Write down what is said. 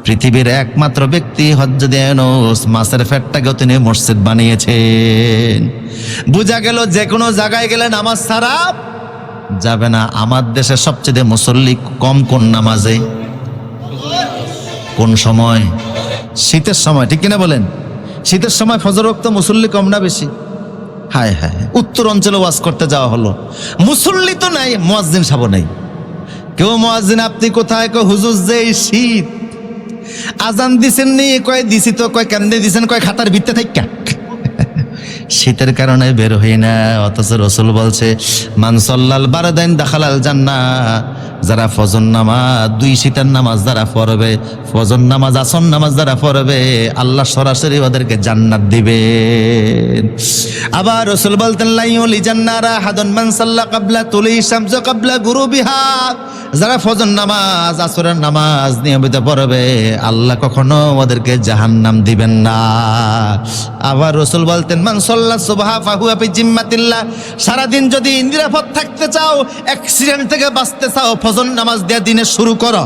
পৃথিবীর একমাত্র ব্যক্তি হযরত ইউনূস মাছের পেটটাকেও তিনি মসজিদ বানিয়েছেন। বোঝা গেল যে কোনো জায়গায় গেলে নামাজ ছাড়া যাবে না। আমার দেশে সবচেয়ে মুসল্লি কম কোন নামাজে? কোন সময়? শীতের সময়, ঠিক কিনা বলেন? শীতের সময় ফজর ওয়াক্ত মুসল্লি কম না বেশি? হায় হায়, উত্তর অঞ্চলে ওয়াজ করতে যাওয়া হলো, মুসল্লি তো নাই, মুয়াজ্জিন সাহেব নাই। কেউ মুয়াজ্জিন আপনি কোথায়? কয় হুজুর যে শীত, আজান দিছেন নি? কয় দিছি তো। কয় কেমনে দিছেন? কয় খাতার ভিত্তে থাইকা। শীতের কারণে বের হই না। অথচ রাসূল বলছে মান সাল্লাল বারদাইন দাখালাল জান্নাহ, যারা ফজর নামাজ, দুই শীতের নামাজ যারা পড়বে, ফজর নামাজ আসর নামাজ যারা পড়বে, আল্লাহ সরাসরি ওদেরকে জান্নাত দিবেন। আবার রাসূল বলতেন লা ইউলি জান্নারা হাদুন মান সাল্লা ক্বাবলা তুলি শামস ক্বাবলা গুরুবিহা, যারা ফজর নামাজ আসরের নামাজ নিয়মিত পড়বে, আল্লাহ কখনো ওদেরকে জাহান্নাম দিবেন না। আবার রাসূল বলতেন মান সাল্লা সুবহা ফাহুয়া ফি জিম্মাতিল্লাহ, সারাদিন যদি নিরাপদ থাকতে চাও, অ্যাক্সিডেন্ট থেকে বাঁচতে চাও, ফজর নামাজ দিয়ে দিনে শুরু করো।